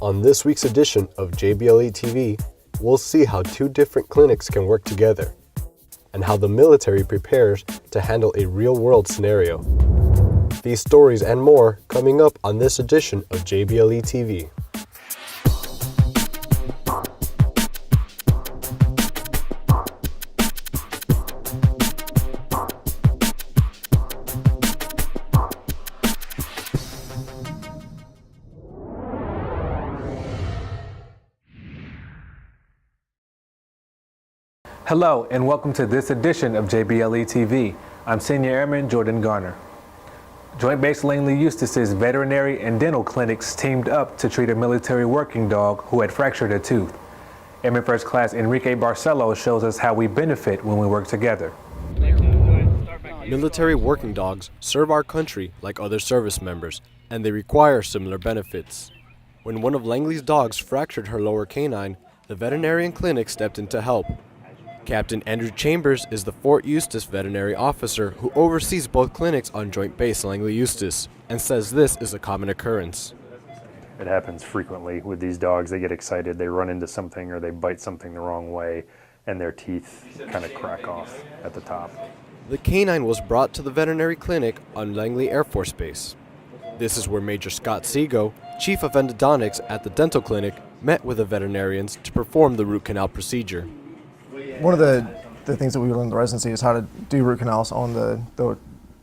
On this week's edition of JBLE-TV, we'll see how two different clinics can work together and how the military prepares to handle a real-world scenario. These stories and more coming up on this edition of JBLE-TV. Hello and welcome to this edition of JBLE-TV. I'm Senior Airman Jordan Garner. Joint Base Langley Eustis's veterinary and dental clinics teamed up to treat a military working dog who had fractured a tooth. Airman First Class Enrique Barcelo shows us how we benefit when we work together. Military working dogs serve our country like other service members, and they require similar benefits. When one of Langley's dogs fractured her lower canine, the veterinarian clinic stepped in to help. Captain Andrew Chambers is the Fort Eustis veterinary officer who oversees both clinics on Joint Base Langley Eustis and says this is a common occurrence. It happens frequently with these dogs. They get excited, they run into something or they bite something the wrong way and their teeth kind of crack off at the top. The canine was brought to the veterinary clinic on Langley Air Force Base. This is where Major Scott Seago, Chief of Endodontics at the dental clinic, met with the veterinarians to perform the root canal procedure. One of the things that we learned in the residency is how to do root canals on the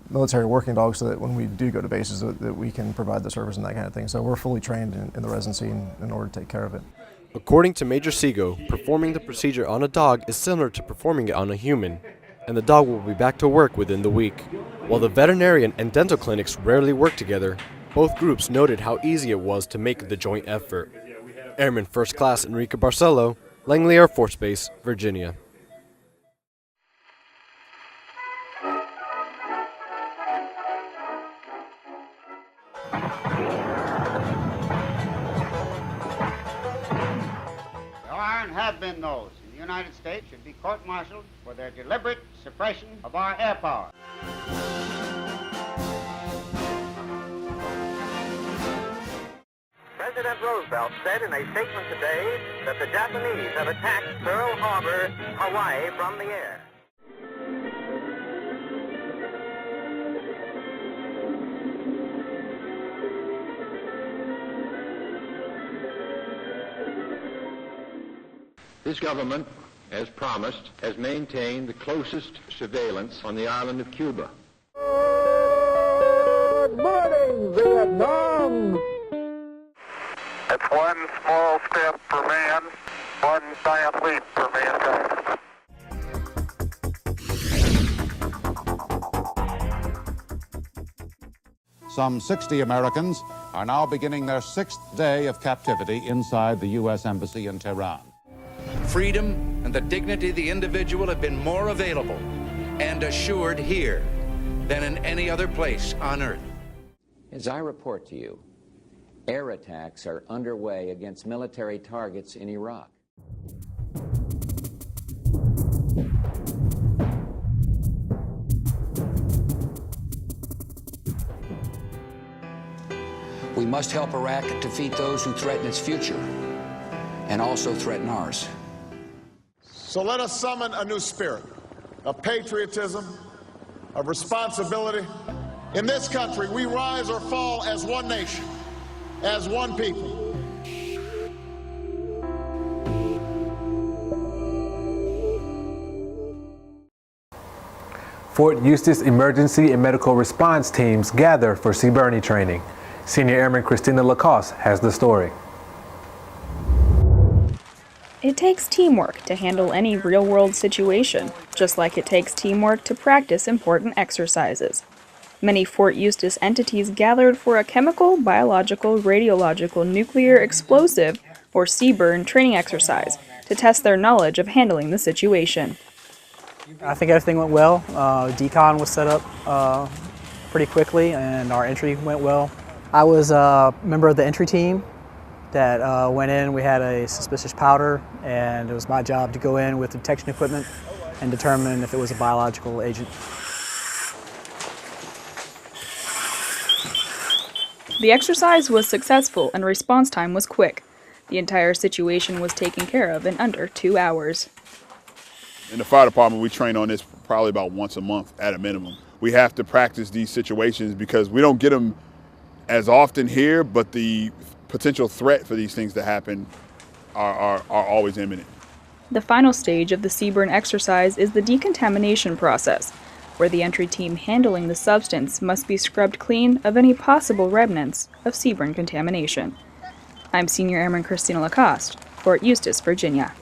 military working dogs so that when we do go to bases that we can provide the service and that kind of thing. So we're fully trained in the residency in order to take care of it. According to Major Seago, performing the procedure on a dog is similar to performing it on a human, and the dog will be back to work within the week. While the veterinarian and dental clinics rarely work together, both groups noted how easy it was to make the joint effort. Airman First Class Enrique Barcelo, Langley Air Force Base, Virginia. There are and have been those in the United States should be court-martialed for their deliberate suppression of our air power. President Roosevelt said in a statement today that the Japanese have attacked Pearl Harbor, Hawaii, from the air. This government, as promised, has maintained the closest surveillance on the island of Cuba. Good morning, Vietnam! It's one small step for man, one giant leap for mankind. Some 60 Americans are now beginning their 6th day of captivity inside the U.S. Embassy in Tehran. Freedom and the dignity of the individual have been more available and assured here than in any other place on earth. As I report to you, air attacks are underway against military targets in Iraq. We must help Iraq defeat those who threaten its future and also threaten ours. So let us summon a new spirit of patriotism, of responsibility. In this country, we rise or fall as one nation, as one people. Fort Eustis Emergency and Medical Response teams gather for CBRNE training. Senior Airman Christina Lacoste has the story. It takes teamwork to handle any real-world situation, just like it takes teamwork to practice important exercises. Many Fort Eustis entities gathered for a chemical, biological, radiological, nuclear, explosive, or Seaburn training exercise to test their knowledge of handling the situation. I think everything went well. Decon was set up pretty quickly and our entry went well. I was a member of the entry team that went in. We had a suspicious powder and it was my job to go in with detection equipment and determine if it was a biological agent. The exercise was successful and response time was quick. The entire situation was taken care of in under 2 hours. In the fire department, we train on this probably about once a month at a minimum. We have to practice these situations because we don't get them as often here, but the potential threat for these things to happen are always imminent. The final stage of the Seaburn exercise is the decontamination process, where the entry team handling the substance must be scrubbed clean of any possible remnants of Seaburn contamination. I'm Senior Airman Christina Lacoste, Fort Eustis, Virginia.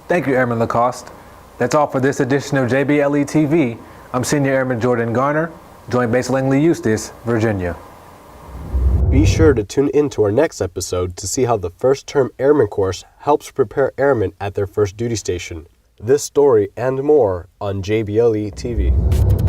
Thank you, Airman Lacoste. That's all for this edition of JBLE-TV. I'm Senior Airman Jordan Garner, Joint Base Langley Eustis, Virginia. Be sure to tune in to our next episode to see how the first term airman course helps prepare airmen at their first duty station. This story and more on JBLE-TV.